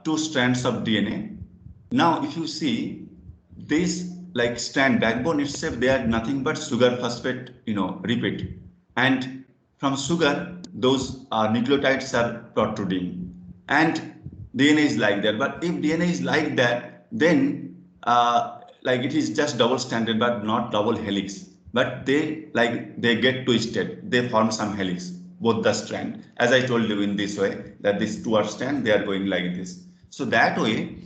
two strands of DNA. Now, if you see this like strand backbone itself, they are nothing but sugar phosphate, repeat. And from sugar, those nucleotides are protruding. And DNA is like that. But if DNA is like that, then like it is just double stranded, but not double helix. But they get twisted. They form some helix, both the strand. As I told you in this way, that these two are strand, they are going like this. So that way,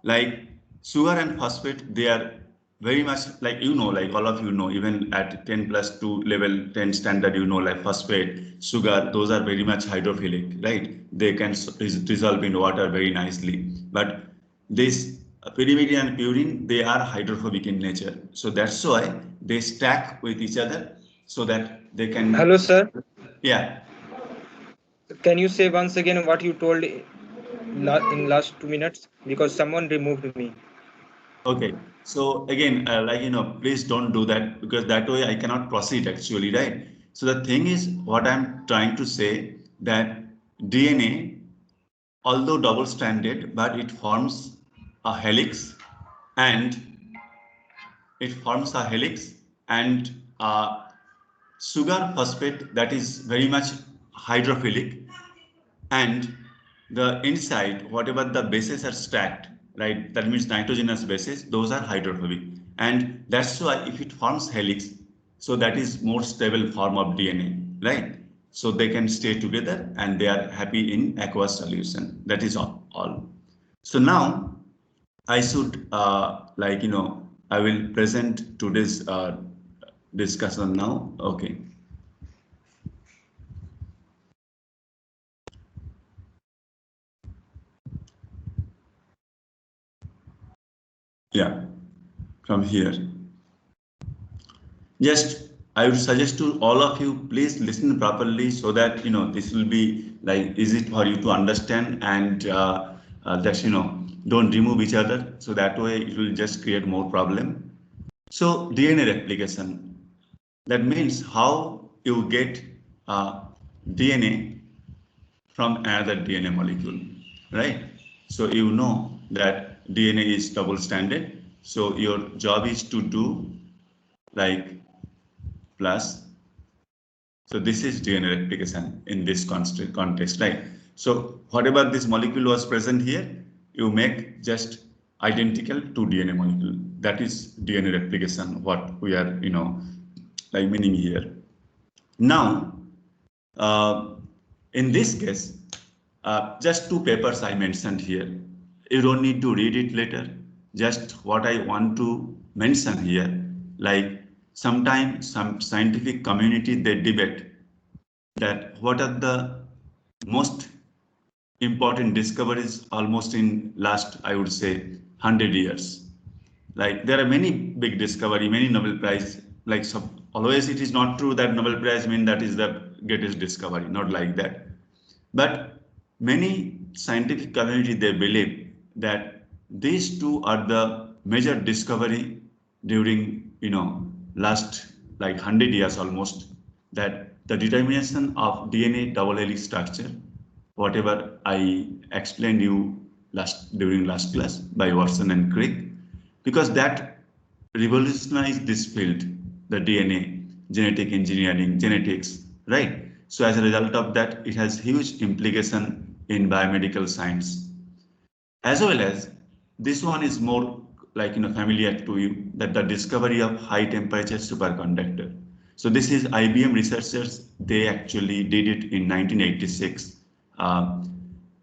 like sugar and phosphate, they are very much like, like all of you know, even at 10 plus 2 level 10 standard, like phosphate, sugar, those are very much hydrophilic, right? They can dissolve in water very nicely. But this pyrimidine and purine, they are hydrophobic in nature. So that's why they stack with each other so that they can. Hello, sir. Yeah. Can you say once again what you told in last 2 minutes? Because someone removed me. Okay, so again, please don't do that, because that way I cannot proceed actually, right? So the thing is, what I'm trying to say, that DNA, although double-stranded, but it forms a helix, and and sugar phosphate, that is very much hydrophilic, and the inside, whatever the bases are stacked, right, that means nitrogenous bases, those are hydrophobic. And that's why if it forms helix, so that is more stable form of DNA, right? So they can stay together and they are happy in aqueous solution. That is all. So now I should I will present today's discussion now. Okay. Yeah, from here. Just I would suggest to all of you, please listen properly so that this will be like easy for you to understand, and that don't remove each other, so that way it will just create more problem. So DNA replication, that means how you get DNA from another DNA molecule, right? So you know that DNA is double stranded, so your job is to do like plus. So this is DNA replication in this context, right? So whatever this molecule was present here, you make just identical to DNA molecule. That is DNA replication, what we are, like meaning here. Now, in this case, just two papers I mentioned here. You don't need to read it later. Just what I want to mention here, like sometimes some scientific community, they debate that what are the most important discoveries almost in last, I would say, 100 years. Like there are many big discovery, many Nobel Prize, like always it is not true that Nobel Prize mean that is the greatest discovery, not like that. But many scientific community, they believe that these two are the major discovery during, last like 100 years almost, that the determination of DNA double helix structure, whatever I explained you during last class by Watson and Crick, because that revolutionized this field, the DNA, genetic engineering, genetics, right? So as a result of that, it has huge implication in biomedical science. As well as this one is more like familiar to you, that the discovery of high temperature superconductor. So this is IBM researchers, they actually did it in 1986.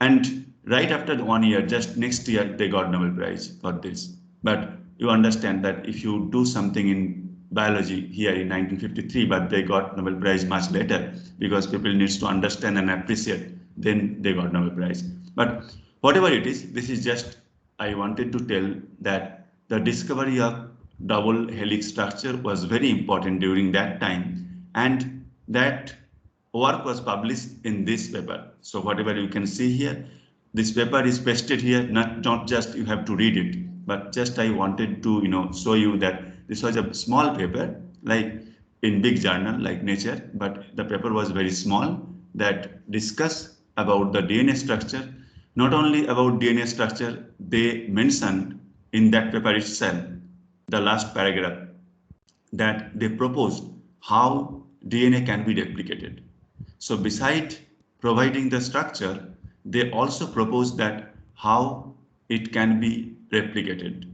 And right after 1 year, just next year, they got Nobel Prize for this. But you understand that if you do something in biology here in 1953, but they got Nobel Prize much later, because people needs to understand and appreciate, then they got Nobel Prize. But whatever it is, this is just, I wanted to tell that the discovery of double helix structure was very important during that time, and that work was published in this paper. So whatever you can see here, this paper is pasted here, not just you have to read it, but just I wanted to show you that this was a small paper, like in big journal like Nature, but the paper was very small, that discuss about the DNA structure Not only about DNA structure, they mentioned in that paper itself, the last paragraph, that they proposed how DNA can be replicated. So beside providing the structure, they also proposed that how it can be replicated.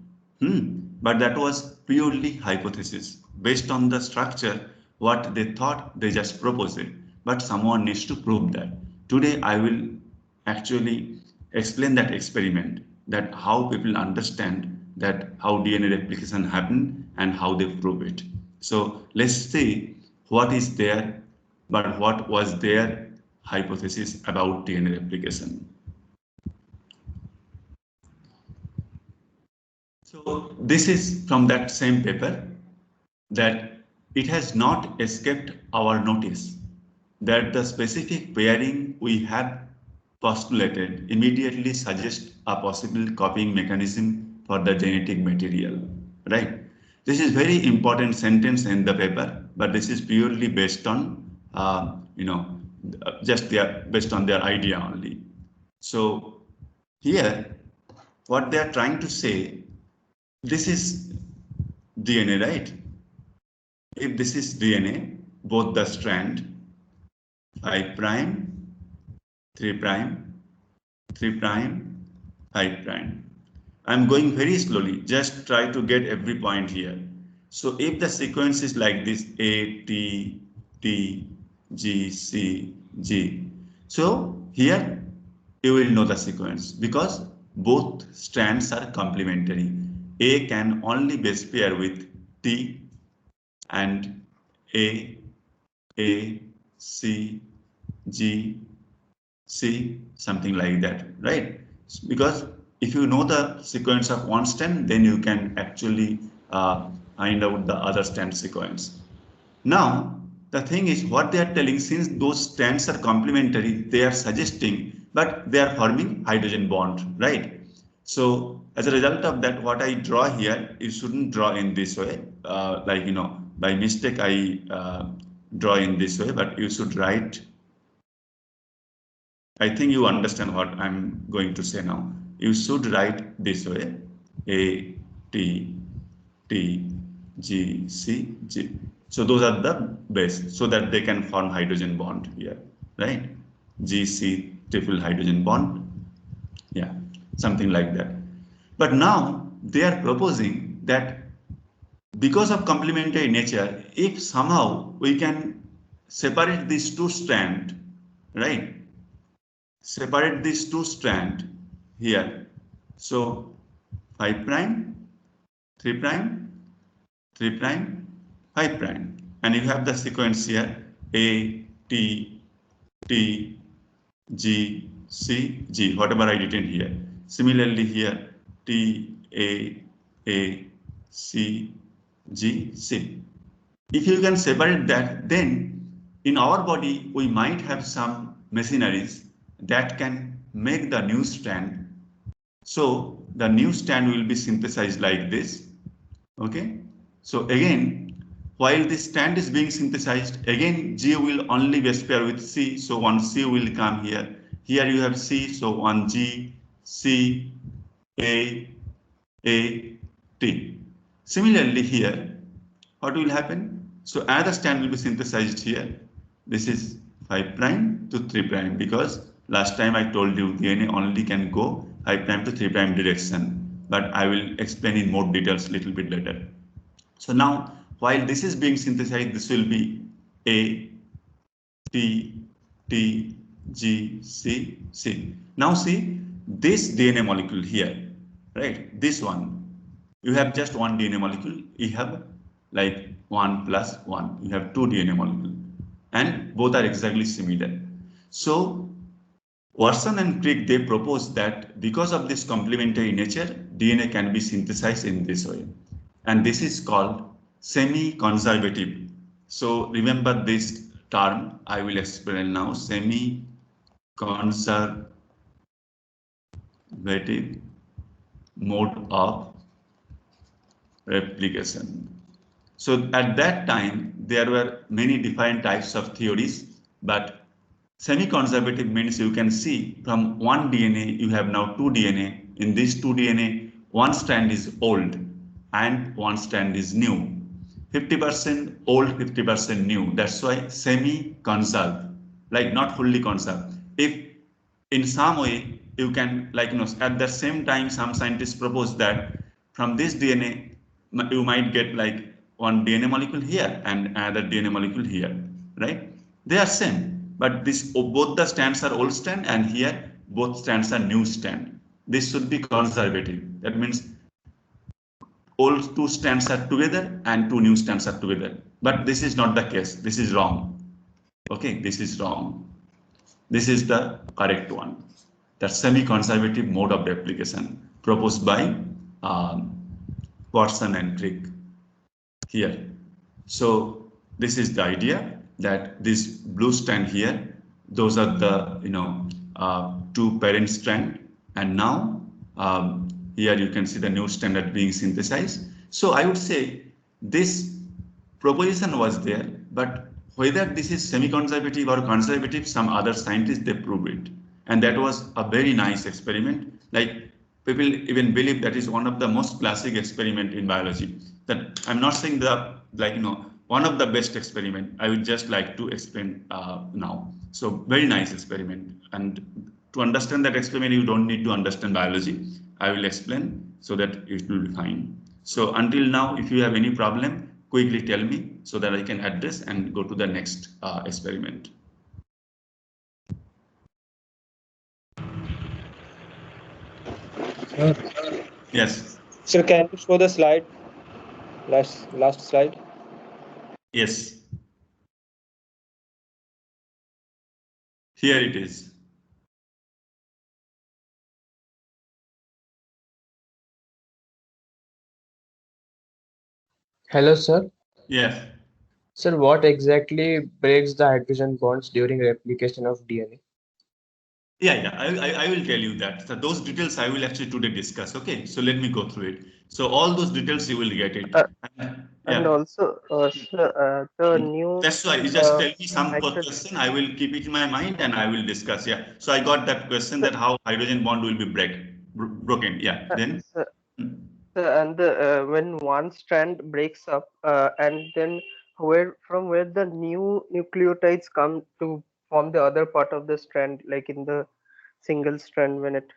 But that was purely hypothesis. Based on the structure, what they thought, they just proposed it. But someone needs to prove that. Today, I will actually explain that experiment, that how people understand that how DNA replication happened and how they prove it. So let's see what is there, but what was their hypothesis about DNA replication. So this is from that same paper, that it has not escaped our notice that the specific pairing we have postulated immediately suggests a possible copying mechanism for the genetic material, right? This is very important sentence in the paper, but this is purely based on, just based on their idea only. So here, what they are trying to say, this is DNA, right? If this is DNA, both the strand 5 prime, 3 prime, 3 prime, 5 prime. I'm going very slowly, just try to get every point here. So if the sequence is like this, A, T, T, G, C, G. So here you will know the sequence because both strands are complementary. A can only base pair with T and A, C, G, C, something like that, right? Because if you know the sequence of one strand, then you can actually find out the other strand sequence. Now, the thing is what they are telling, since those strands are complementary, they are suggesting, but they are forming hydrogen bond, right? So as a result of that, what I draw here, you shouldn't draw in this way. By mistake, I draw in this way, but you should write. I think you understand what I'm going to say now. You should write this way, A, T, T, G, C, G. So those are the base, so that they can form hydrogen bond here, right? G, C, triple hydrogen bond. Yeah, something like that. But now they are proposing that because of complementary nature, if somehow we can separate these two strands, right? Separate these two strands here. So 5 prime, 3 prime, 3 prime, 5 prime. And you have the sequence here A, T, T, G, C, G, whatever I written here. Similarly here T, A, C, G, C. If you can separate that, then in our body we might have some machineries that can make the new strand. So the new strand will be synthesized like this. Okay. So again, while this strand is being synthesized, again G will only base pair with C. So one C will come here. Here you have C. So one G, C, A, T. Similarly here, what will happen? So another strand will be synthesized here. This is 5 prime to 3 prime because last time I told you DNA only can go 5 prime to 3 prime direction, but I will explain in more details a little bit later. So now while this is being synthesized, this will be A, T, T, G, C, C. Now see this DNA molecule here, right? This one. You have just one DNA molecule. You have like 1 plus 1. You have two DNA molecules and both are exactly similar. So Watson and Crick, they proposed that because of this complementary nature, DNA can be synthesized in this way. And this is called semi-conservative. So remember this term, I will explain now, semi-conservative mode of replication. So at that time, there were many different types of theories, but Semi-conservative means you can see from one DNA, you have now two DNA. In these two DNA, one strand is old and one strand is new. 50% old, 50% new. That's why semi-conserved, like not fully conserved. If in some way you can, like, at the same time, some scientists propose that from this DNA, you might get like one DNA molecule here and another DNA molecule here, right? They are same, but this both the strands are old strand and here both strands are new strand. This should be conservative. That means all two strands are together and two new strands are together. But this is not the case. This is wrong. Okay, this is wrong. This is the correct one. The semi-conservative mode of replication proposed by Watson and Crick here. So this is the idea that this blue strand here, those are the two parent strand, and now here you can see the new standard being synthesized. So I would say this proposition was there, but whether this is semi-conservative or conservative, some other scientists they proved it, and that was a very nice experiment. Like people even believe that is one of the most classic experiment in biology. That I'm not saying the one of the best experiment. I would just like to explain now. So very nice experiment, and to understand that experiment, you don't need to understand biology. I will explain so that it will be fine. So until now, if you have any problem, quickly tell me so that I can address and go to the next experiment. Yes. Sir, can you show the slide? Last slide. Yes. Here it is. Hello, sir. Yes. Sir, what exactly breaks the hydrogen bonds during replication of DNA? Yeah. I will tell you that. So those details I will actually today discuss. Okay. So let me go through it. So all those details you will get it. And Yeah. also, sir, the new That's why you just tell me some hydrogen. question. I will keep it in my mind and I will discuss. Yeah. So I got that question that how hydrogen bond will be broken. Yeah. Then. Sir, and when one strand breaks up, and then where the new nucleotides come to form the other part of the strand, like in the single strand when it.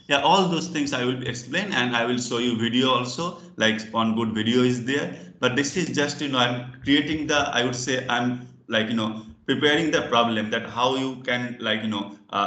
Yeah, all those things I will explain and I will show you video also, like one good video is there. But this is just, I'm creating the, I would say I'm like, preparing the problem that how you can like,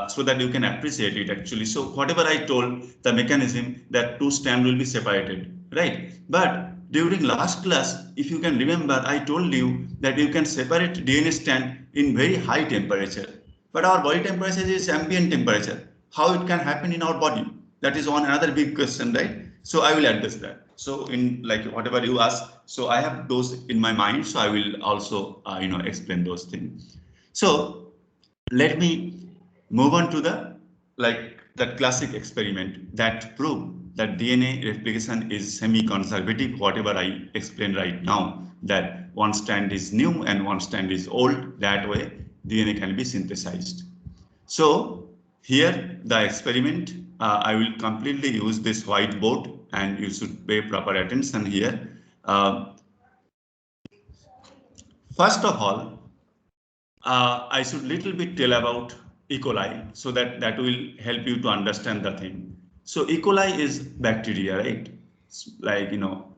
so that you can appreciate it actually. So whatever I told, the mechanism that two strand will be separated, right? But during last class, if you can remember, I told you that you can separate DNA strand in very high temperature. But our body temperature is ambient temperature. How it can happen in our body? That is one another big question, right? So I will address that. So in like whatever you ask, so I have those in my mind. So I will also explain those things. So let me move on to the classic experiment that prove that DNA replication is semi-conservative. Whatever I explained right now, that one strand is new and one strand is old. That way DNA can be synthesized. So here the experiment, I will completely use this whiteboard and you should pay proper attention here. First of all, I should little bit tell about E. coli so that will help you to understand the thing. So E. coli is bacteria, right? It's like,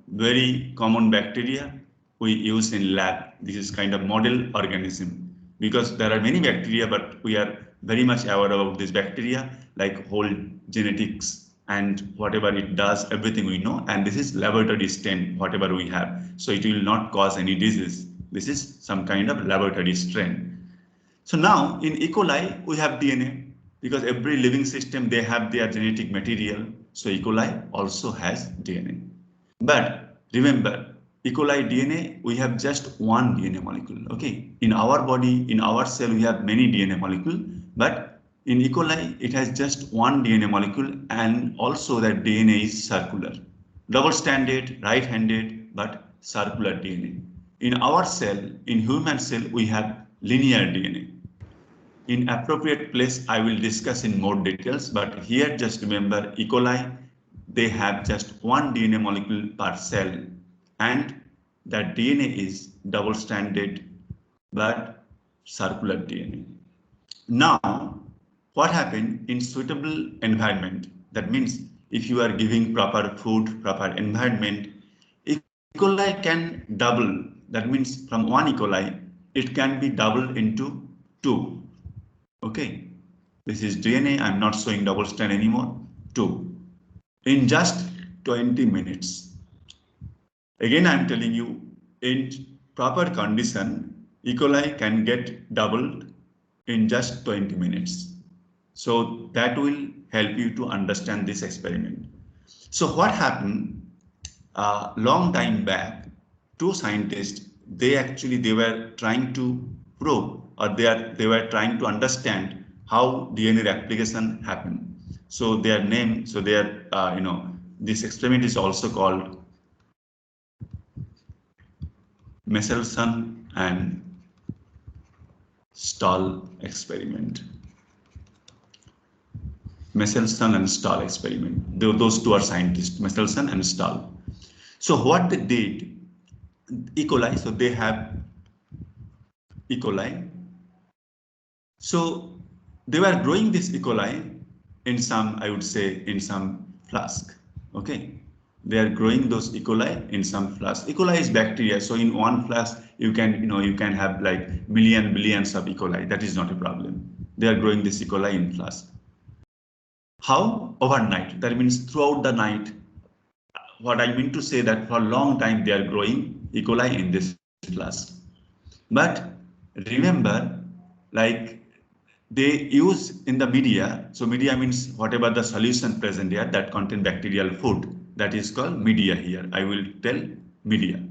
very common bacteria we use in lab. This is kind of model organism because there are many bacteria, but we are very much aware about this bacteria, like whole genetics and whatever it does, everything we know. And this is laboratory strain, whatever we have. So it will not cause any disease. This is some kind of laboratory strain. So now in E. coli, we have DNA because every living system, they have their genetic material. So E. coli also has DNA. But remember, E. coli DNA, we have just one DNA molecule. Okay. In our body, in our cell, we have many DNA molecule, but in E. coli, it has just one DNA molecule, and also that DNA is circular. Double-stranded, right-handed, but circular DNA. In our cell, in human cell, we have linear DNA. In appropriate place, I will discuss in more details, but here just remember E. coli, they have just one DNA molecule per cell, and that DNA is double-stranded but circular DNA. Now, what happened in suitable environment? That means if you are giving proper food, proper environment, E. coli can double. That means from one E. coli, it can be doubled into two. Okay, this is DNA. I'm not showing double strand anymore. Two in just 20 minutes. Again, I'm telling you, in proper condition, E. coli can get doubled in just 20 minutes. So that will help you to understand this experiment. So what happened long time back, two scientists, they were trying to probe, or they were trying to understand how DNA replication happened. So their name, so their this experiment is also called Michelson and Stahl experiment. Michelson and Stahl experiment. Those two are scientists, Michelson and Stahl. So what they did, E. coli, so they have E. coli. So they were growing this E. coli in some, I would say, in some flask. Okay, they are growing those E. coli in some flask. E. coli is bacteria, so in one flask you can have like billions of E. coli. That is not a problem. They are growing this E. coli in flask. How? Overnight. That means throughout the night. What I mean to say that for a long time they are growing E. coli in this flask. But remember, like they use in the media, so media means whatever the solution present here that contain bacterial food, that is called media here. I will tell media.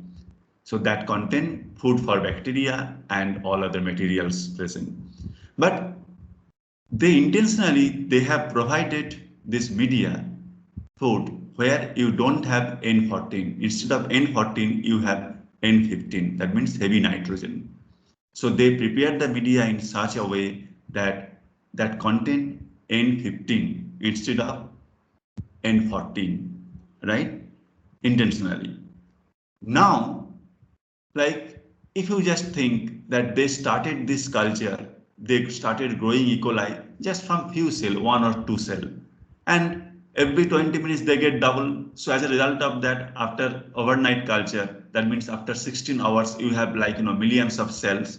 So that contain food for bacteria and all other materials present. But they have provided this media food where you don't have N14. Instead of N14, you have N15. That means heavy nitrogen. So they prepared the media in such a way that contain N15 instead of N14, right? Intentionally. Now, like if you just think that they started this culture, they started growing E. coli just from few cell, one or two cell, and every 20 minutes they get double. So as a result of that, after overnight culture, that means after 16 hours, you have like millions of cells.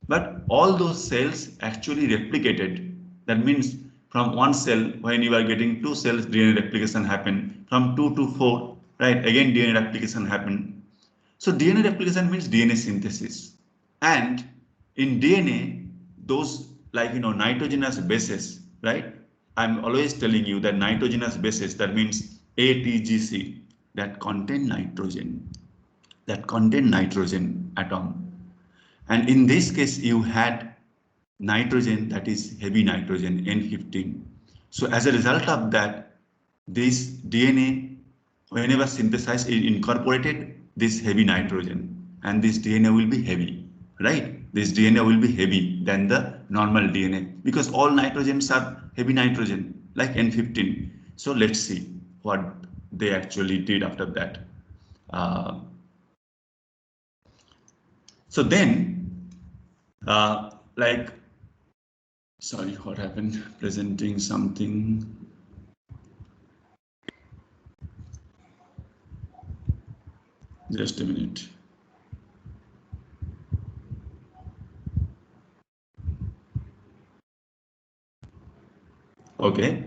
But all those cells actually replicated. That means from one cell, when you are getting two cells, DNA replication happen. From 2 to 4, right? Again, DNA replication happen. So DNA replication means DNA synthesis. And in DNA, those like nitrogenous bases, right? I'm always telling you that nitrogenous bases, that means ATGC, that contain nitrogen atom. And in this case, you had nitrogen, that is heavy nitrogen, N15. So as a result of that, this DNA, whenever synthesized, it incorporated this heavy nitrogen, and this DNA will be heavy, right? This DNA will be heavy than the normal DNA because all nitrogens are heavy nitrogen, like N15. So let's see what they actually did after that. So then, like, sorry, what happened? Presenting something. Just a minute. Okay.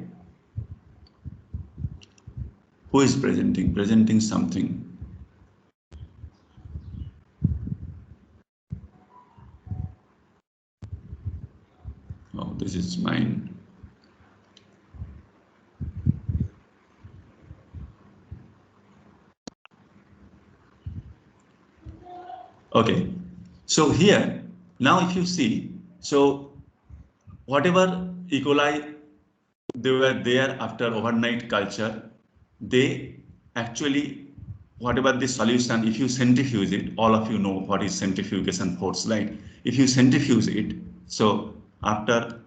Who is presenting? Presenting something. Oh, this is mine. Okay. So here, now if you see, so whatever E. coli they were there after overnight culture, they actually, whatever the solution, if you centrifuge it, all of you know what is centrifugation force, right? If you centrifuge it, so after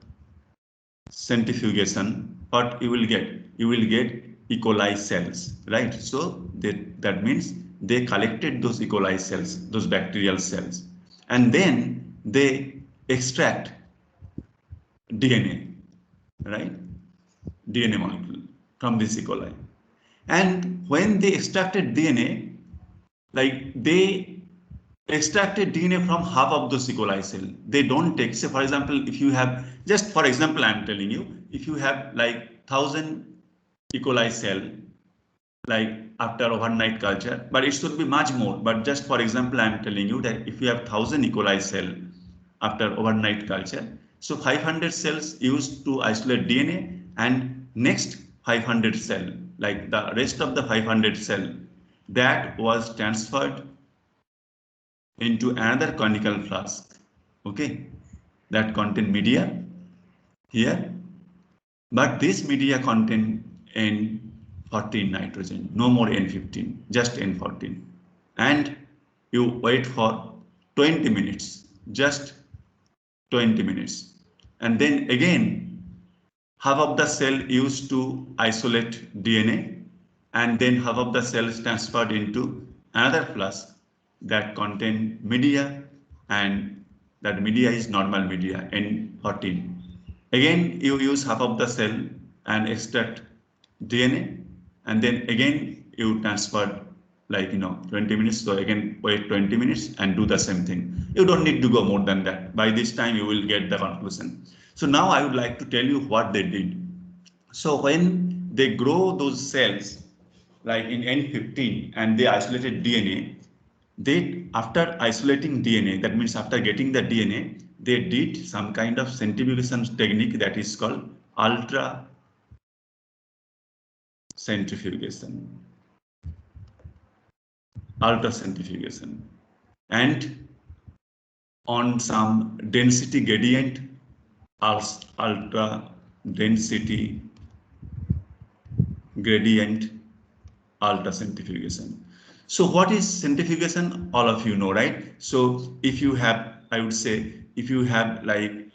centrifugation, what you will get? You will get E. coli cells, right? So that means they collected those E. coli cells, those bacterial cells, and then they extract DNA, right? DNA molecule from this E. coli. And when they extracted DNA, like they extracted DNA from half of those E. coli cell. They don't take, say for example, if you have, just for example, I'm telling you, if you have like 1,000 E. coli cell, like after overnight culture, but it should be much more. But just for example, I'm telling you that if you have 1,000 E. coli cell after overnight culture, so 500 cells used to isolate DNA, and next 500 cell, like the rest of the 500 cell, that was transferred into another conical flask, okay, that contain media here, but this media contain N14 nitrogen, no more N15, just N14, and you wait for 20 minutes, just 20 minutes, and then again half of the cell used to isolate DNA, and then half of the cell is transferred into another flask that contain media, and that media is normal media N14. Again, you use half of the cell and extract DNA, and then again you transfer, like 20 minutes. So again wait 20 minutes and do the same thing. You don't need to go more than that. By this time you will get the conclusion. So now I would like to tell you what they did. So when they grow those cells like in N15 and they isolated DNA, they, after isolating DNA, that means after getting the DNA, they did some kind of centrifugation technique that is called ultra centrifugation. Ultra centrifugation. And on some density gradient, ultra density gradient ultra centrifugation. So what is centrifugation? All of you know, right? So if you have, I would say, if you have like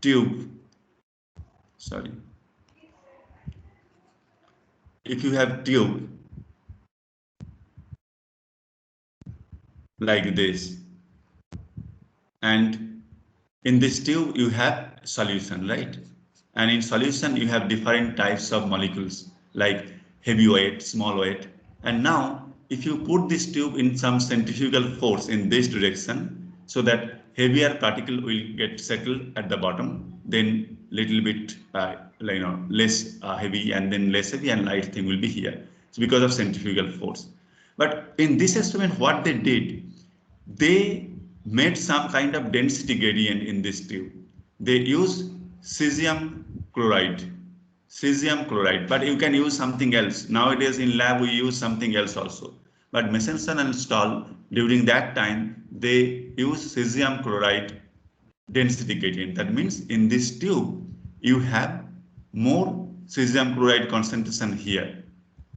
tube, sorry, if you have tube like this, and in this tube you have solution, right? And in solution you have different types of molecules like heavy weight, small weight. And now if you put this tube in some centrifugal force in this direction, so that heavier particle will get settled at the bottom, then little bit less heavy, and then less heavy and light thing will be here. It's because of centrifugal force. But in this experiment, what they did, they made some kind of density gradient in this tube. They used cesium chloride, but you can use something else. Nowadays in lab we use something else also. But Mesenson and Stahl, during that time, they use cesium chloride density gradient. That means in this tube, you have more cesium chloride concentration here,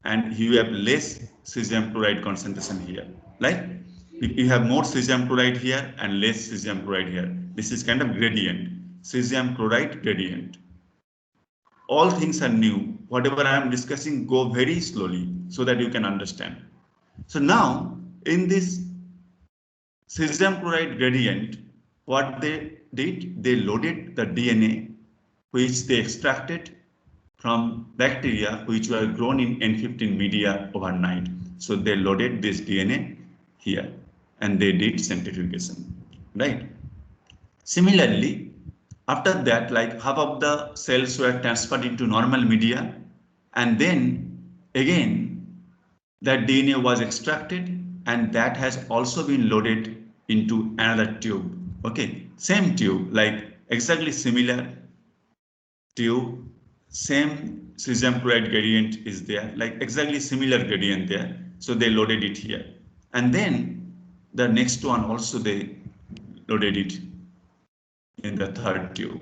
and you have less cesium chloride concentration here. Like you have more cesium chloride here and less cesium chloride here. This is kind of gradient, cesium chloride gradient. All things are new. Whatever I am discussing, go very slowly so that you can understand. So now in this cesium chloride gradient, what they did, they loaded the DNA which they extracted from bacteria which were grown in N15 media overnight. So they loaded this DNA here and they did centrifugation, right? Similarly, after that, like half of the cells were transferred into normal media, and then again that DNA was extracted and that has also been loaded into another tube. Okay, same tube, like exactly similar tube, same cesium chloride gradient is there, like exactly similar gradient there. So they loaded it here. And then the next one also they loaded it in the third tube.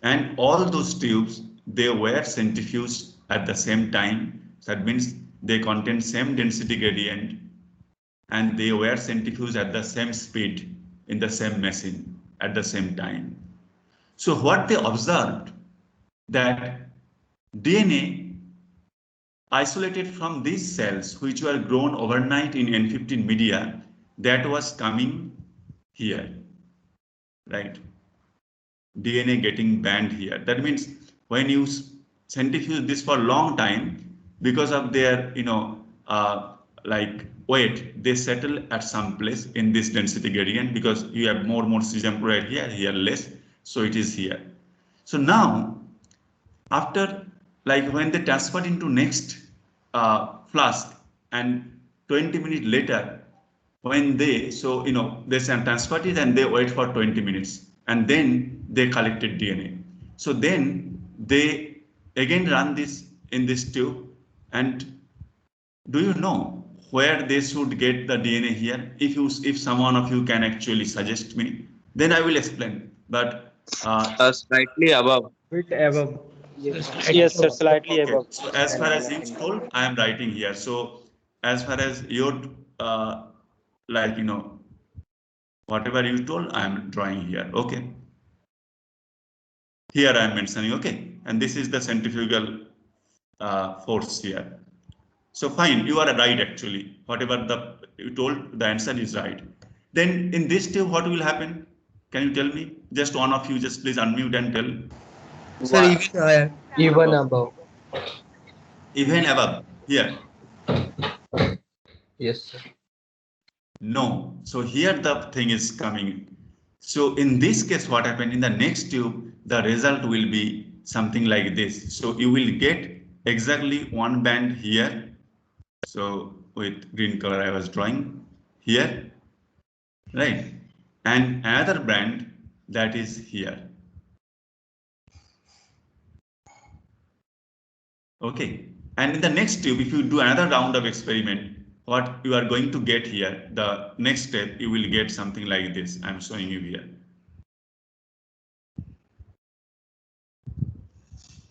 And all those tubes, they were centrifuged at the same time. That means they contain same density gradient and they were centrifuged at the same speed in the same machine at the same time. So what they observed that DNA isolated from these cells which were grown overnight in N15 media, that was coming here, right? DNA getting banned here. That means when you centrifuge this for a long time, because of their, like weight, they settle at some place in this density gradient because you have more cesium chloride here, here less, so it is here. So now, after like when they transfer into next flask and 20 minutes later, when they, so they transferred it and they wait for 20 minutes and then they collected DNA. So then they again run this in this tube, and do you know where they should get the DNA here? If someone of you can actually suggest me, then I will explain. But Slightly above. Bit above. Yes, Slightly sir, above. slightly okay, above so as far and as not you in the. told, I am writing here. So as far as your like whatever you told, I am drawing here. Okay, here I am mentioning. Okay, and this is the centrifugal force here. So fine, you are right actually. Whatever you told, the answer is right. Then in this tube, what will happen? Can you tell me? Just one of you, just please unmute and tell. Sir, Why? even higher. Even above. Even above here. Yes, sir. No. So here the thing is coming. So in this case, what happened in the next tube, the result will be something like this. So you will get exactly one band here. So with green color I was drawing here, right? And another band that is here. Okay. And in the next tube, if you do another round of experiment, what you are going to get here, the next step, you will get something like this. I'm showing you here.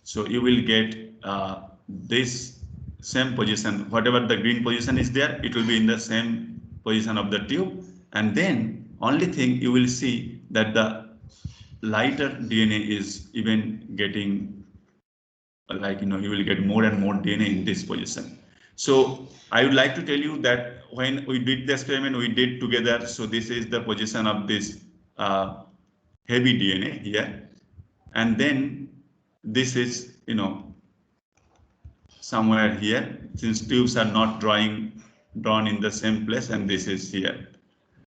So you will get this same position, whatever the green position is there, it will be in the same position of the tube. And then only thing you will see that the lighter DNA is even getting like, you will get more and more DNA in this position. So I would like to tell you that when we did the experiment, we did together. So this is the position of this heavy DNA here. And then this is, somewhere here, since tubes are not drawn in the same place, and this is here.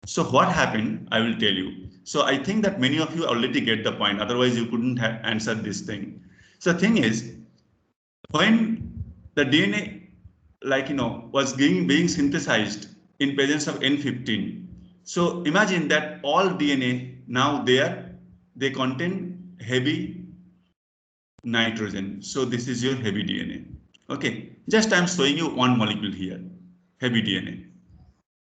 So what happened, I will tell you. So I think that many of you already get the point, otherwise you couldn't have answered this thing. So the thing is, when the DNA, like, was being synthesized in presence of N15, so imagine that all DNA now they contain heavy nitrogen. So this is your heavy DNA. Okay, just I'm showing you one molecule here, heavy DNA.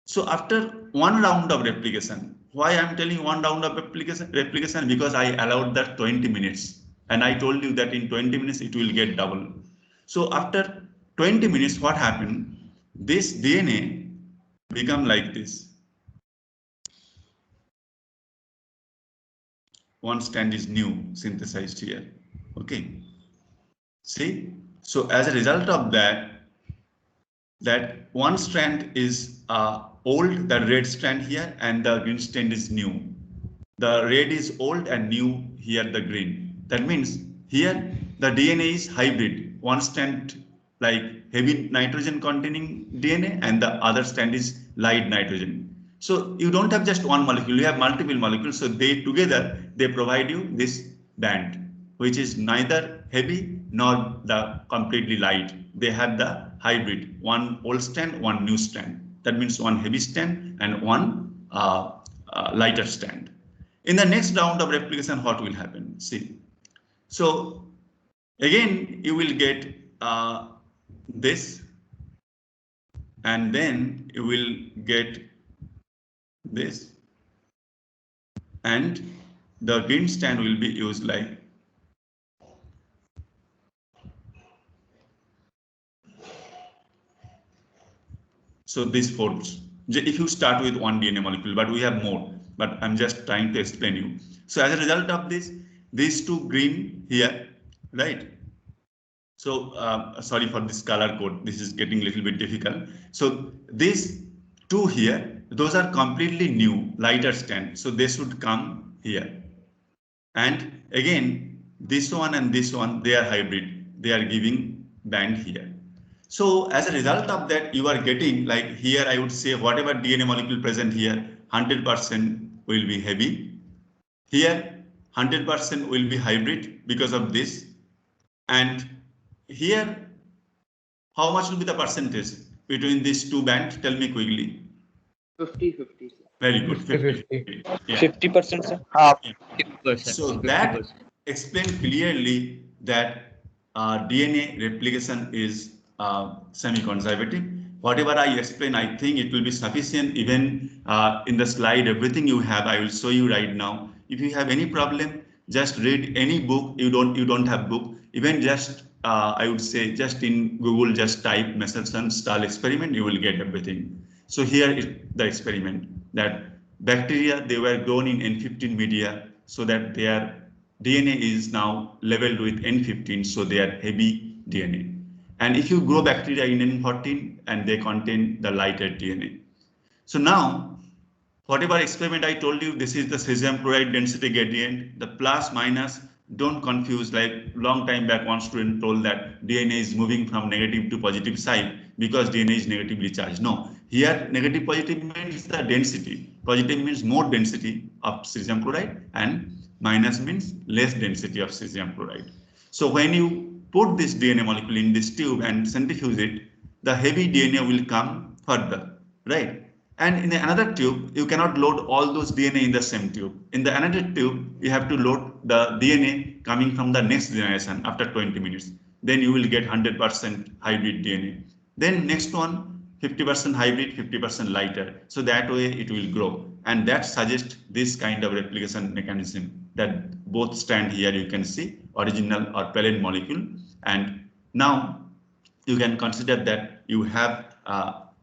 So after one round of replication, why I'm telling one round of replication, because I allowed that 20 minutes, and I told you that in 20 minutes it will get double. So after 20 minutes, what happened? This DNA become like this. One strand is new synthesized here. Okay. See, so as a result of that one strand is old, the red strand here, and the green strand is new. The red is old and new here, the green. That means here the DNA is hybrid. One strand like heavy nitrogen containing DNA and the other strand is light nitrogen. So you don't have just one molecule, you have multiple molecules. So they together, they provide you this band, which is neither heavy nor the completely light. They have the hybrid, one old strand, one new strand. That means one heavy strand and one lighter strand. In the next round of replication, what will happen? See, so again you will get this, and then you will get this, and the green strand will be used like so. This folds. If you start with one DNA molecule, but we have more, but I'm just trying to explain you. So as a result of this, these two green here, right? So sorry for this color code. This is getting a little bit difficult. So these two here, those are completely new, lighter strand. So they should come here. And again, this one and this one, they are hybrid. They are giving band here. So as a result of that, you are getting like here, I would say whatever DNA molecule present here, 100% will be heavy. Here, 100% will be hybrid because of this. And here, how much will be the percentage between these two bands? Tell me quickly. 50-50. Very good. 50-50. Yeah. 50%, sir. Half. 50%. So that explains clearly that DNA replication is semi-conservative. Whatever I explain, I think it will be sufficient. Even in the slide, everything you have, I will show you right now. If you have any problem, just read any book. You don't have book. Even just I would say just in Google, just type Messerson style experiment, you will get everything. So here is the experiment that bacteria, they were grown in N15 media so that their DNA is now leveled with N15, so they are heavy DNA. And if you grow bacteria in N14 and they contain the lighter DNA. So now, whatever experiment I told you, this is the cesium chloride density gradient, the plus minus, don't confuse. Like long time back, one student told that DNA is moving from negative to positive side because DNA is negatively charged. No, here negative positive means the density. Positive means more density of cesium chloride and minus means less density of cesium chloride. So when you put this DNA molecule in this tube and centrifuge it, the heavy DNA will come further, right? And in another tube, you cannot load all those DNA in the same tube. In the another tube, you have to load the DNA coming from the next generation after 20 minutes. Then you will get 100% hybrid DNA. Then next one, 50% hybrid, 50% lighter. So that way it will grow. And that suggests this kind of replication mechanism that both stand here, you can see original or parent molecule. And now you can consider that you have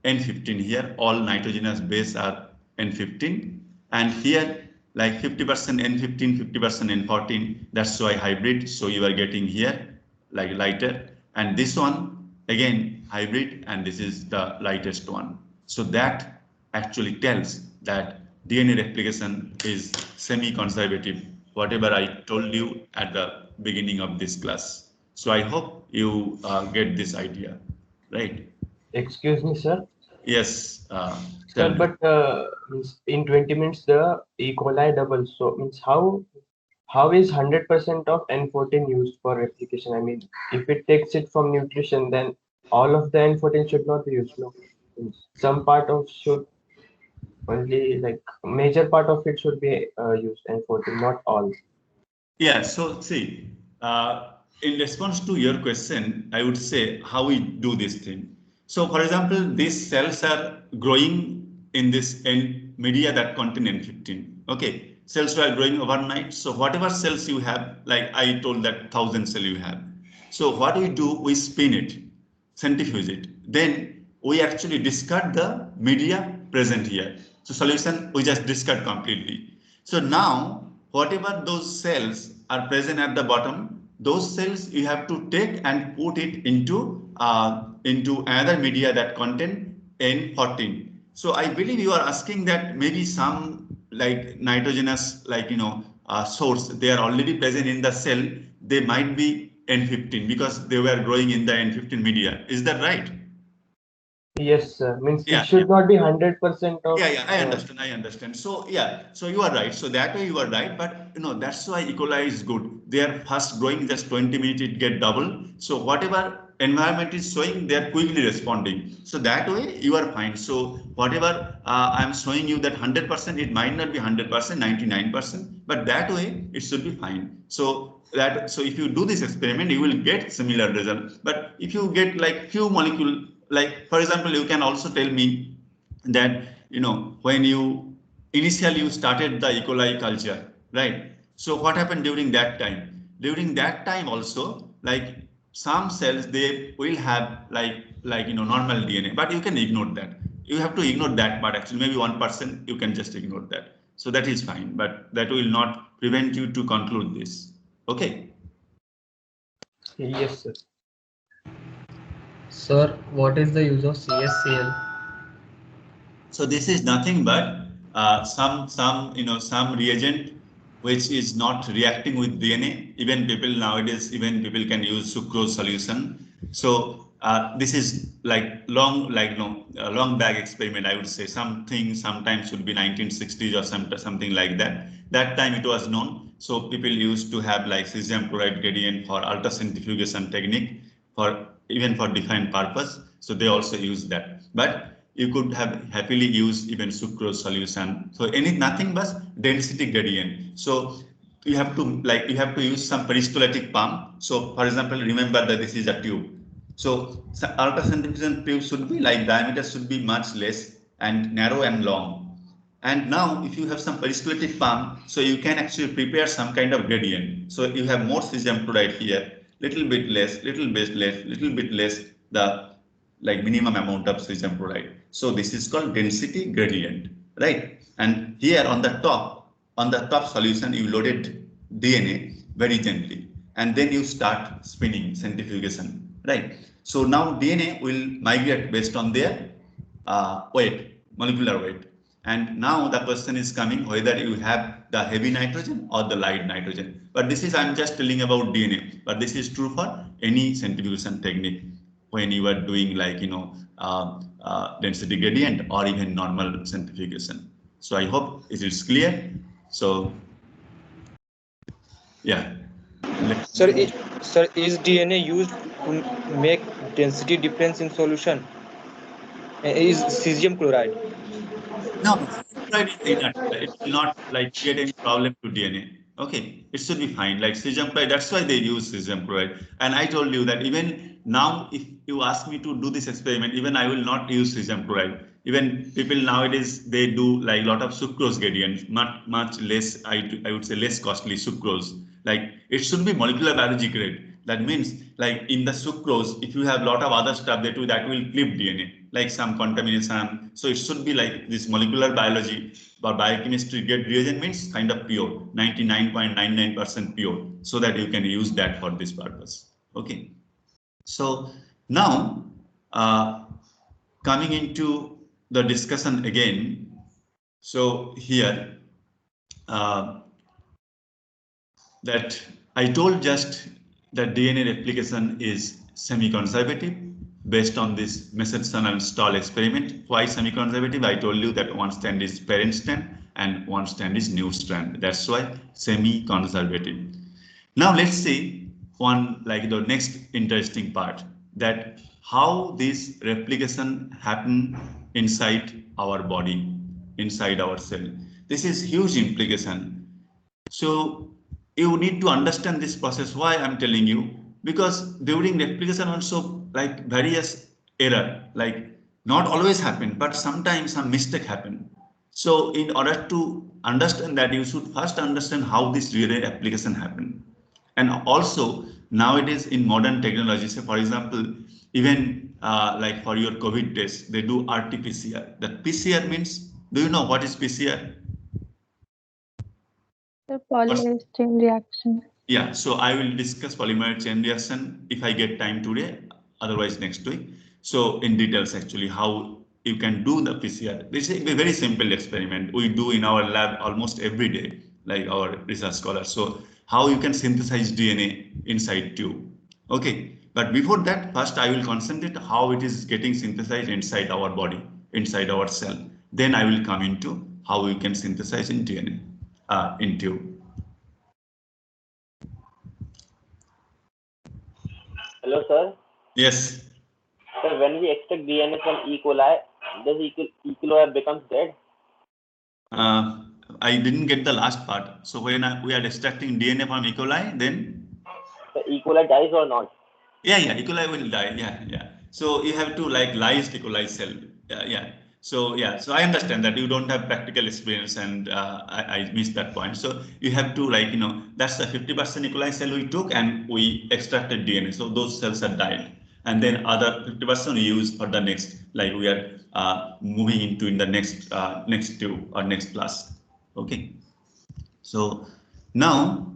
N15 here, all nitrogenous base are N15, and here like 50% N15, 50% N14, that's why hybrid, so you are getting here like lighter, and this one again hybrid, and this is the lightest one. So that actually tells that DNA replication is semi-conservative, whatever I told you at the beginning of this class. So I hope you get this idea, right? Excuse me, sir. Yes, tell Sir, me. but means in 20 minutes the E. coli doubles. So means how is 100% of N14 used for replication? I mean, if it takes it from nutrition, then all of the N14 should not be used. No, means some part of should only like major part of it should be used N14, not all. Yeah, so see, in response to your question, I would say how we do this thing. So, for example, these cells are growing in this N media that contain N15. Okay, cells were growing overnight. So, whatever cells you have, like I told that 1,000 cell you have. So, what we do, we spin it, centrifuge it. Then we actually discard the media present here. So, solution we just discard completely. So now, whatever those cells are present at the bottom, those cells you have to take and put it into another media that contain N14. So I believe you are asking that maybe some like nitrogenous, like source, they are already present in the cell. They might be N15 because they were growing in the N15 media. Is that right? Yes, sir. Means it Yeah. should not be 100% of. Yeah, I understand. I understand. So yeah, so you are right. So that way you are right. But that's why E. coli is good. They are fast growing, just 20 minutes it get double. So whatever environment is showing, they are quickly responding. So that way you are fine. So whatever I'm showing you that 100%, it might not be 100%, 99%, but that way it should be fine. So if you do this experiment, you will get similar result. But if you get like few molecule, like for example, you can also tell me that when you started the E. coli culture, right? So what happened during that time? During that time also, like some cells they will have like normal DNA, but you can ignore that. You have to ignore that part actually. Maybe 1% you can just ignore that. So that is fine, but that will not prevent you to conclude this. Okay. Yes, sir. Sir, what is the use of CSCl? So this is nothing but some reagent which is not reacting with DNA. Even people nowadays, even people can use sucrose solution. So this is like a long back experiment. I would say something sometimes should be 1960s or something like that. That time it was known. So people used to have like cesium chloride gradient for ultracentrifugation technique for even for defined purpose. So they also use that. But you could have happily used even sucrose solution. So nothing but density gradient. So you have to use some peristaltic pump. So for example, remember that this is a tube. So ultracentrifugation tube should be like diameter should be much less and narrow and long. And now if you have some peristaltic pump, so you can actually prepare some kind of gradient. So you have more cesium chloride here, little bit less, little bit less, the like minimum amount of cesium chloride. So this is called density gradient, right? And here on the top solution, you loaded DNA very gently, and then you start spinning centrifugation, right? So now DNA will migrate based on their weight, molecular weight. And now the question is coming whether you have the heavy nitrogen or the light nitrogen. But this is, I'm just telling about DNA, but this is true for any centrifugation technique when you are doing like, density gradient or even normal centrifugation. So I hope it is clear. So, yeah. Sir, is DNA used to make density difference in solution? Is cesium chloride? No, fluoride is inert. It will not like create any problem to DNA. Okay, it should be fine. Like cesium chloride, that's why they use cesium chloride. And I told you that even now, if you ask me to do this experiment, even I will not use cesium chloride. Even people nowadays they do like a lot of sucrose gradients, much less. I would say less costly sucrose. Like it should be molecular biology grade. That means like in the sucrose, if you have a lot of other stuff that will clip DNA, like some contamination. So it should be like this molecular biology or biochemistry grade reagent means kind of pure, 99.99% pure, so that you can use that for this purpose. Okay. So now coming into the discussion again. So here that I told just that DNA replication is semi-conservative based on this Messerschmitt and Stahl experiment. Why semi-conservative? I told you that one strand is parent strand and one strand is new strand. That's why semi-conservative. Now let's see one like the next interesting part, that how this replication happen inside our body, inside our cell. This is huge implication. So you need to understand this process. Why I'm telling you? Because during replication also like various error, like not always happen, but sometimes some mistake happen. So in order to understand that, you should first understand how this really application happen. And also nowadays in modern technology, say for example, even like for your COVID test, they do RT-PCR. That PCR means, do you know what is PCR? The polymerase chain reaction. Yeah, so I will discuss polymer chain reaction if I get time today, otherwise next week. So in details actually how you can do the PCR. This is a very simple experiment we do in our lab almost every day, like our research scholars. So how you can synthesize DNA inside tube. Okay, but before that, first I will concentrate how it is getting synthesized inside our body, inside our cell. Then I will come into how we can synthesize in DNA, in tube. Hello, sir. Yes. Sir, when we extract DNA from E. coli, does E. coli becomes dead? Uh, I didn't get the last part. So when we are extracting DNA from E. coli, then The E. coli dies or not? yeah, E. coli will die. Yeah. So you have to like lyse E. coli cell. Yeah. So yeah, so I understand that you don't have practical experience, and I missed that point. So you have to like that's the 50% E. coli cell we took and we extracted DNA. So those cells are died, and then other 50% we use for the next, like we are moving into in the next tube or next class. Okay. So now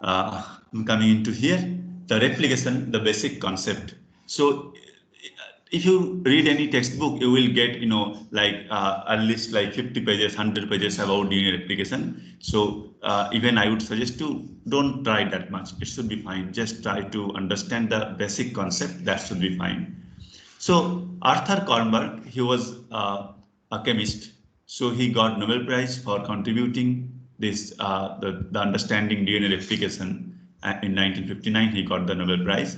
coming into here, the replication, the basic concept. So if you read any textbook, you will get, like at least like 50 pages, 100 pages about DNA replication. So even I would suggest to don't try that much. It should be fine. Just try to understand the basic concept. That should be fine. So Arthur Kornberg, he was a chemist. So he got Nobel Prize for contributing this the understanding DNA replication. In 1959, he got the Nobel Prize.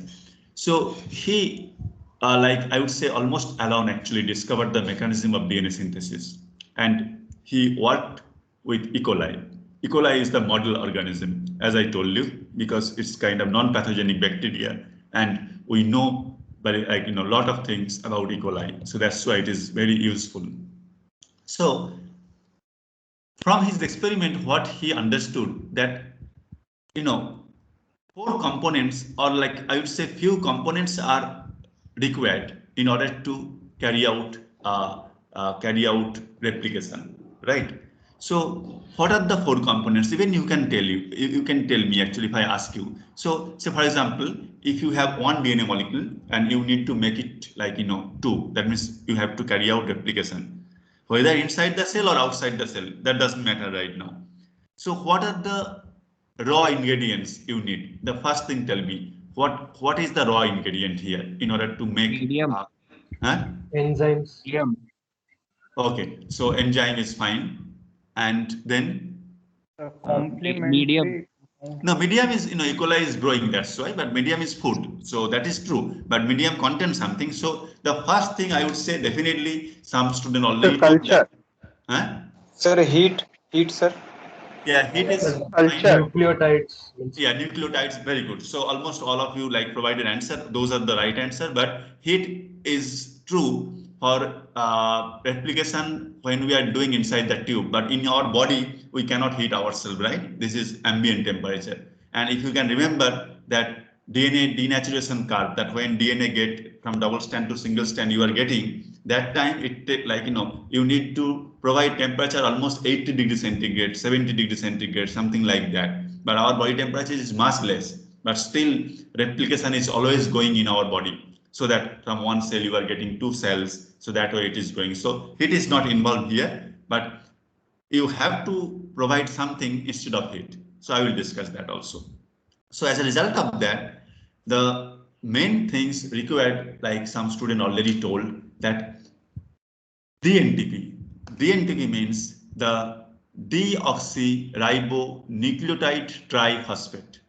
So he, like I would say, almost alone actually discovered the mechanism of DNA synthesis, and he worked with E. coli. E. coli is the model organism, as I told you, because it's kind of non-pathogenic bacteria, and we know very a lot of things about E. coli. So that's why it is very useful. So from his experiment, what he understood that you know four components, or like I would say few components, are required in order to carry out replication, right? So what are the four components? Even you can tell me actually if I ask you. So say for example, if you have one DNA molecule and you need to make it like two, that means you have to carry out replication, whether inside the cell or outside the cell, that doesn't matter right now. So what are the raw ingredients you need? The first thing, tell me what is the raw ingredient here in order to make Medium. huh? Enzymes. Medium. Okay, so enzyme is fine, and then Medium. Complementary. no, medium is E. coli is growing, that's why, but medium is food, so that is true. But medium contains something. So the first thing I would say, definitely some student The already told that. culture. Huh? Sir, heat, sir. Yeah, heat is fine. Culture. Nucleotides. Means Yeah, nucleotides, very good. So almost all of you like provided answer. Those are the right answer. But heat is true for replication when we are doing inside the tube. But in our body, we cannot heat ourselves, right? This is ambient temperature. And if you can remember that DNA denaturation curve, that when DNA get from double strand to single strand, you are getting that time it take like you need to provide temperature almost 80 degrees centigrade, 70 degrees centigrade, something like that. But our body temperature is much less, but still replication is always going in our body, so that from one cell you are getting two cells, so that way it is going. So heat is not involved here, but you have to provide something instead of heat. So I will discuss that also. So as a result of that, the main things required, like some student already told, that DNTP. DNTP means the deoxyribonucleotide triphosphate.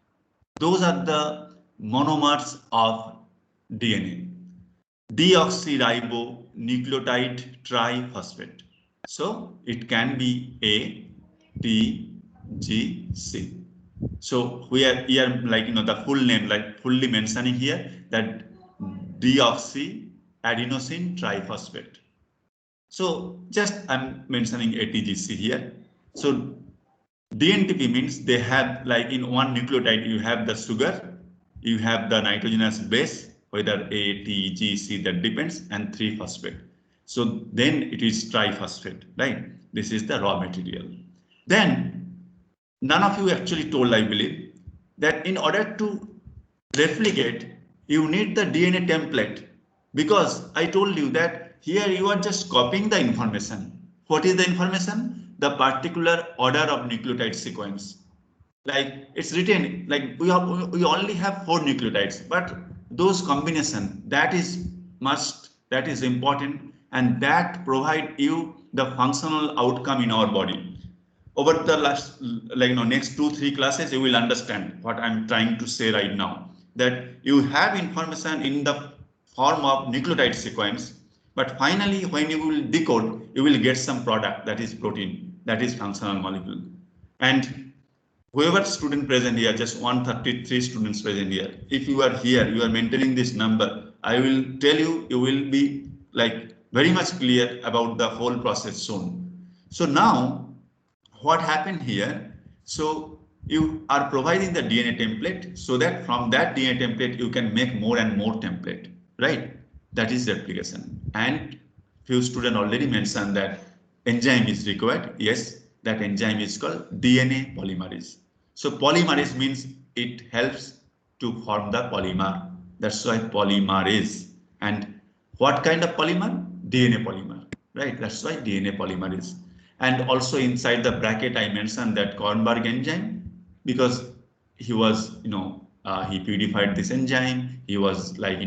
Those are the monomers of DNA. Deoxyribonucleotide triphosphate. So it can be A, T, G, C. So we are here like the full name, like fully mentioning here that deoxyadenosine triphosphate. So just I'm mentioning ATGC here. So DNTP means they have like in one nucleotide you have the sugar, you have the nitrogenous base, whether A, T, G, C, that depends, and 3-phosphate. So then it is triphosphate, right? This is the raw material. Then none of you actually told, I believe, that in order to replicate, you need the DNA template, because I told you that here you are just copying the information. What is the information? The particular order of nucleotide sequence. Like it's written, like we only have 4 nucleotides, but those combination, that is must, that is important, and that provide you the functional outcome in our body. Over the last next 2-3 classes, you will understand what I'm trying to say right now, that you have information in the form of nucleotide sequence, but finally when you will decode, you will get some product, that is protein, that is functional molecule. And whoever student present here, just 133 students present here, if you are here, you are maintaining this number, I will tell you, you will be like very much clear about the whole process soon. So now what happened here? So you are providing the DNA template, so that from that DNA template you can make more and more template, right? That is replication. And few students already mentioned that enzyme is required. Yes, that enzyme is called DNA polymerase. So polymerase means it helps to form the polymer. That's why polymerase. And what kind of polymer? DNA polymer, right? That's why DNA polymerase. And also inside the bracket, I mentioned that Kornberg enzyme, because he was, he purified this enzyme. He was like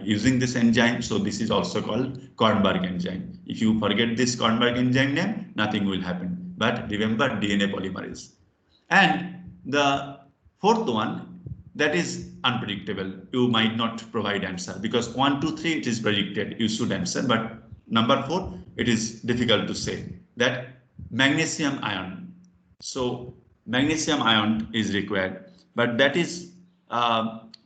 using this enzyme. So this is also called Kornberg enzyme. If you forget this Kornberg enzyme name, nothing will happen. But remember DNA polymerase. And the fourth one, that is unpredictable. You might not provide answer because 1, 2, 3, it is predicted. You should answer. But number 4, it is difficult to say. That magnesium ion. So magnesium ion is required, but that is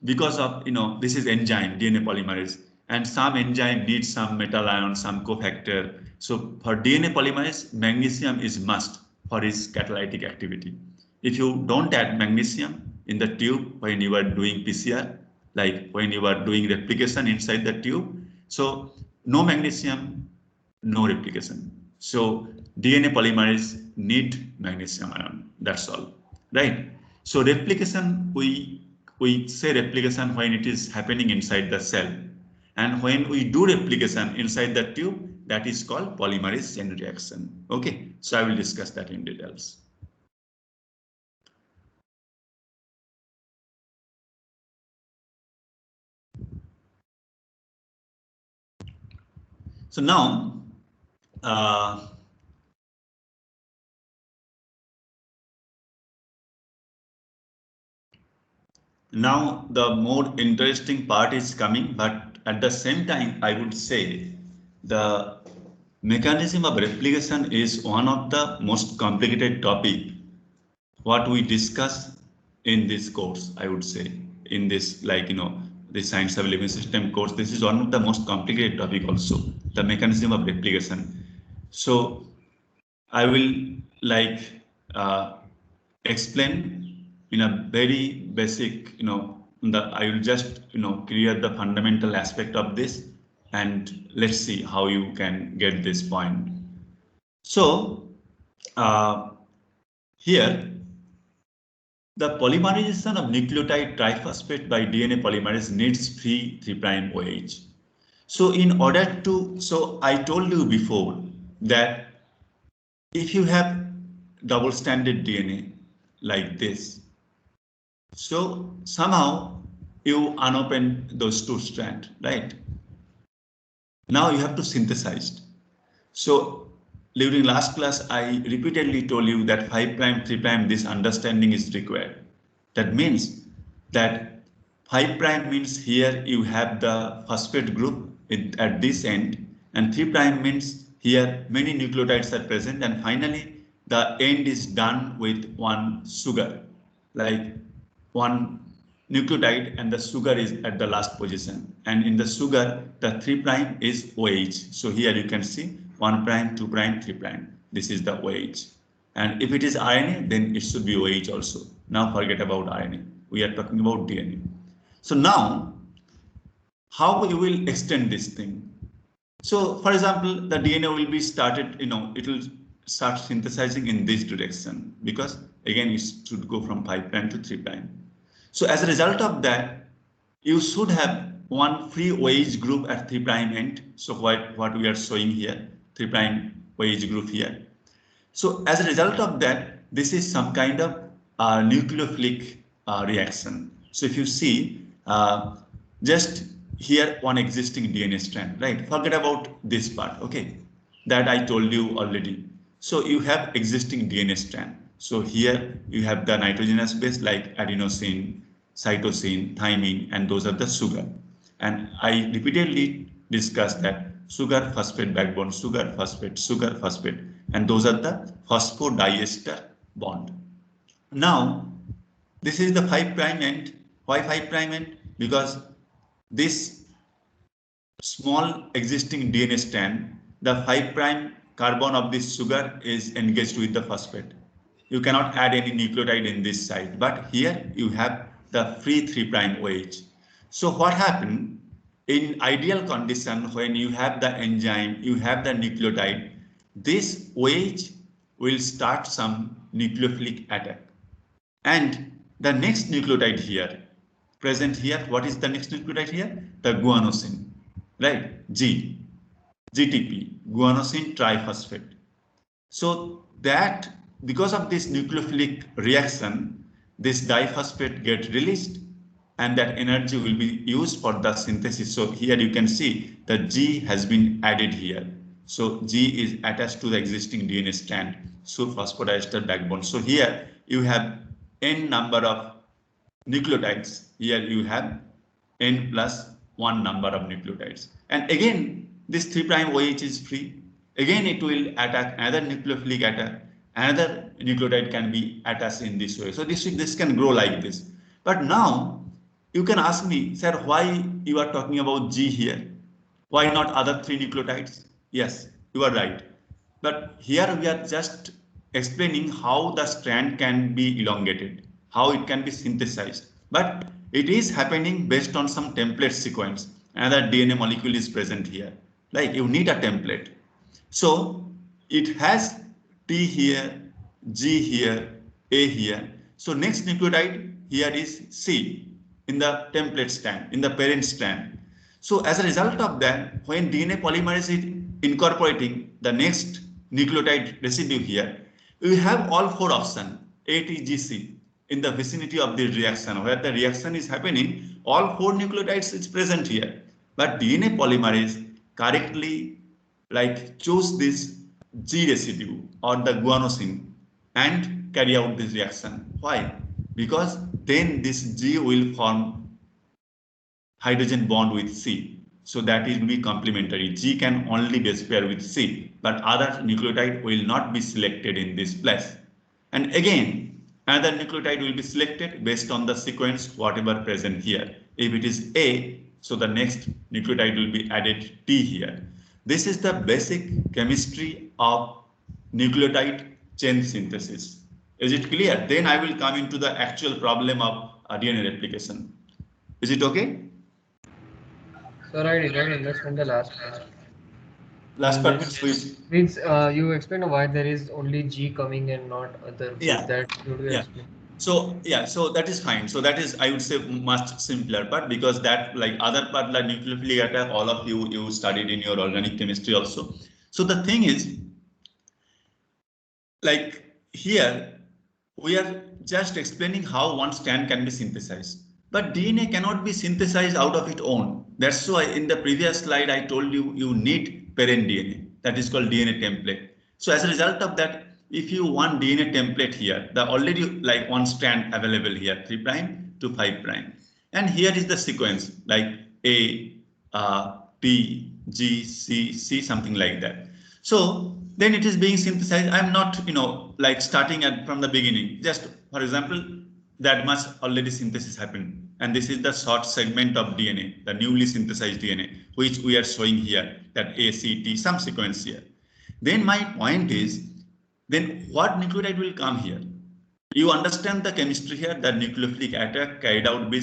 because of, this is enzyme, DNA polymerase, and some enzyme needs some metal ion, some cofactor. So for DNA polymerase, magnesium is must for its catalytic activity. If you don't add magnesium in the tube when you are doing PCR, like when you are doing replication inside the tube, so no magnesium, no replication. So DNA polymerase need magnesium ion. That's all, right? So replication, we say replication when it is happening inside the cell, and when we do replication inside the tube, that is called polymerase chain reaction. Okay, so I will discuss that in details. So now, now the more interesting part is coming, but at the same time, I would say the mechanism of replication is one of the most complicated topic what we discuss in this course. I would say in this, the science of living system course, this is one of the most complicated topic also, the mechanism of replication. So I will uh, explain in a very basic, I will just, clear the fundamental aspect of this, and let's see how you can get this point. So here, the polymerization of nucleotide triphosphate by DNA polymerase needs free 3' OH. So in order to, so I told you before that if you have double-stranded DNA like this, so somehow you unopen those 2 strands, right? Now you have to synthesize. So during last class, I repeatedly told you that 5', 3', this understanding is required. That means that 5' means here you have the phosphate group at this end, and 3' means here many nucleotides are present, and finally the end is done with one sugar, like one nucleotide, and the sugar is at the last position. And in the sugar, the 3' is OH. So here you can see 1', 2', 3'. This is the OH. And if it is RNA, then it should be OH also. Now forget about RNA. We are talking about DNA. So now, how you will extend this thing? So for example, the DNA will be started, it will start synthesizing in this direction, because again, it should go from 5' to 3'. So as a result of that, you should have one free OH group at 3' end. So what we are showing here, 3' OH group here. So as a result of that, this is some kind of nucleophilic reaction. So if you see, just here one existing DNA strand, right? Forget about this part, okay? That I told you already. So you have existing DNA strand. So here you have the nitrogenous base like adenosine, cytosine, thymine, and those are the sugar. And I repeatedly discussed that sugar, phosphate backbone, sugar, phosphate, and those are the phosphodiester bond. Now, this is the 5' end. Why 5' end? Because this small existing DNA strand, the 5' carbon of this sugar is engaged with the phosphate. You cannot add any nucleotide in this side, but here you have the free 3' OH. So what happened in ideal condition, when you have the enzyme, you have the nucleotide, this OH will start some nucleophilic attack. And the next nucleotide here, present here, what is the next nucleotide here? The guanosine, right? GTP, guanosine triphosphate. So that because of this nucleophilic reaction, this diphosphate gets released and that energy will be used for the synthesis. So here you can see the G has been added here. So G is attached to the existing DNA strand, so phosphodiester backbone. So here you have n number of nucleotides. Here you have n plus 1 number of nucleotides. And again, this 3' OH is free. Again, it will attack another nucleophilic attack. Another nucleotide can be attached in this way. So this can grow like this. But now you can ask me, sir, why you are talking about G here? Why not other 3 nucleotides? Yes, you are right. But here we are just explaining how the strand can be elongated, how it can be synthesized. But it is happening based on some template sequence. Another DNA molecule is present here. Like you need a template. So it has T here, G here, A here. So next nucleotide here is C in the template strand, in the parent strand. So as a result of that, when DNA polymerase is incorporating the next nucleotide residue here, we have all 4 options A, T, G, C in the vicinity of the reaction. Where the reaction is happening, all 4 nucleotides is present here. But DNA polymerase correctly choose this G residue or the guanosine and carry out this reaction. Why? Because then this G will form hydrogen bond with C. So that will be complementary. G can only base pair with C, but other nucleotide will not be selected in this place. And again, another nucleotide will be selected based on the sequence whatever present here. If it is A, so the next nucleotide will be added T here. This is the basic chemistry of nucleotide chain synthesis. Is it clear? Then I will come into the actual problem of DNA replication. Is it okay? Sir, I did not understand the last part. Last part means which? Means you explained why there is only G coming and not other. So Yeah. that should you Yeah. explain. So yeah, so that is fine. So that is, I would say, much simpler part, because that like other part like nucleophilic attack, all of you studied in your organic chemistry also. So the thing is, like here we are just explaining how one strand can be synthesized, but DNA cannot be synthesized out of its own. That's why in the previous slide I told you you need parent DNA, that is called DNA template. So as a result of that, if you want DNA template here, the already like one strand available here, 3' to 5', and here is the sequence like A, T, G, C, C, something like that. So then it is being synthesized. I'm not, like starting at from the beginning. Just for example, that much already synthesis happened. And this is the short segment of DNA, the newly synthesized DNA, which we are showing here, that A, C, T, some sequence here. Then my point is, then what nucleotide will come here? You understand the chemistry here, the nucleophilic attack carried out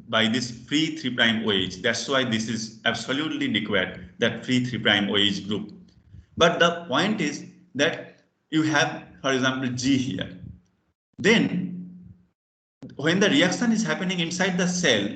by this free 3' OH. That's why this is absolutely required, that free 3' OH group. But the point is that you have, for example, G here. Then when the reaction is happening inside the cell,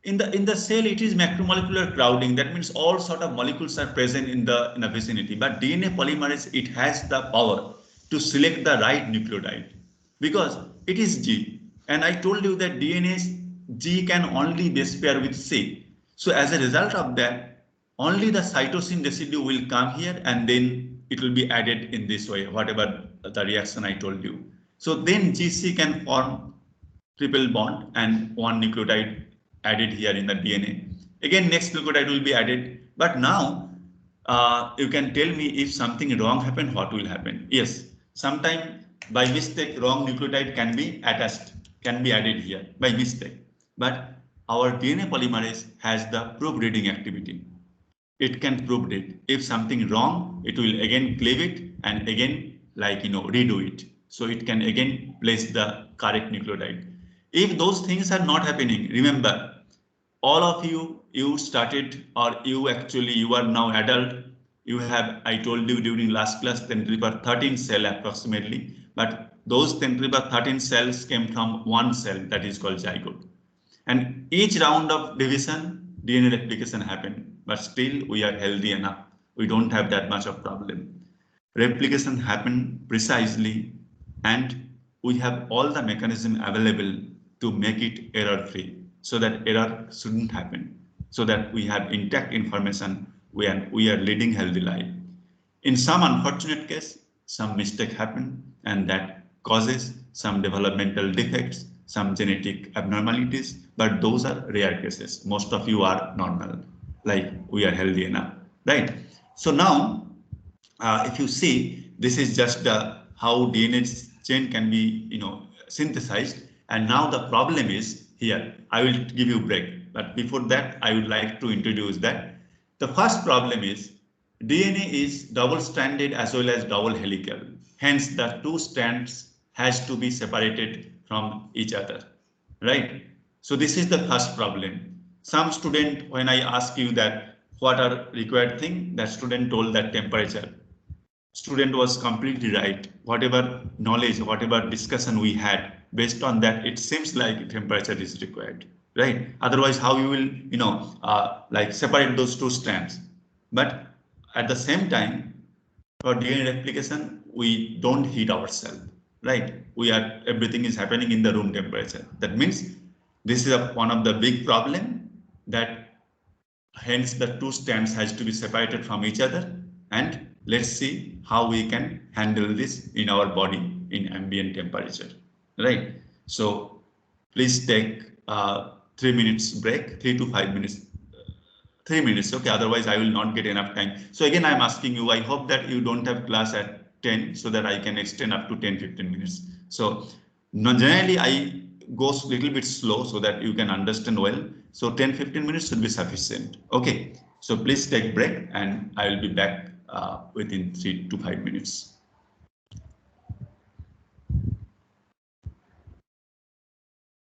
in the cell it is macromolecular crowding. That means all sort of molecules are present in the vicinity. But DNA polymerase, it has the power to select the right nucleotide because it is G. And I told you that DNA's G can only base pair with C. So as a result of that, only the cytosine residue will come here and then it will be added in this way, whatever the reaction I told you. So then GC can form triple bond and one nucleotide added here in the DNA. Again, next nucleotide will be added. But now you can tell me if something wrong happened, what will happen? Yes, sometime by mistake, wrong nucleotide can be attached, can be added here by mistake. But our DNA polymerase has the proof reading activity. It can prove it. If something wrong, it will again cleave it and again redo it. So it can again place the correct nucleotide. If those things are not happening, remember, all of you started, or you are now adult. You have, I told you during last class, then there were 13 cell approximately, but those 10 to the power 13 cells came from one cell that is called zygote. And each round of division, DNA replication happened, but still we are healthy enough. We don't have that much of problem. Replication happened precisely, and we have all the mechanism available to make it error-free, so that error shouldn't happen, so that we have intact information, we are leading healthy life. In some unfortunate case, some mistake happen, and that causes some developmental defects, some genetic abnormalities, but those are rare cases. Most of you are normal, like we are healthy enough, right? So now, if you see, this is just how DNA chain can be, synthesized. And now the problem is here. I will give you a break, but before that, I would like to introduce that. The first problem is DNA is double-stranded as well as double helical. Hence, the two strands has to be separated from each other, right? So this is the first problem. Some student, when I ask you that what are required thing, that student told that temperature. Student was completely right. Whatever knowledge, whatever discussion we had, based on that, it seems like temperature is required, right? Otherwise, how you will, like separate those two strands? But at the same time, for DNA replication, we don't heat ourselves, right? Everything is happening in the room temperature. That means this is one of the big problem, that hence the two strands has to be separated from each other. And let's see how we can handle this in our body in ambient temperature, right? So please take 3 minutes break, 3 to 5 minutes. 3 minutes, okay, otherwise I will not get enough time. So again, I'm asking you, I hope that you don't have class at 10, so that I can extend up to 10-15 minutes. So generally I go a little bit slow so that you can understand well. So 10-15 minutes should be sufficient. Okay, so please take break, and I will be back within 3 to 5 minutes.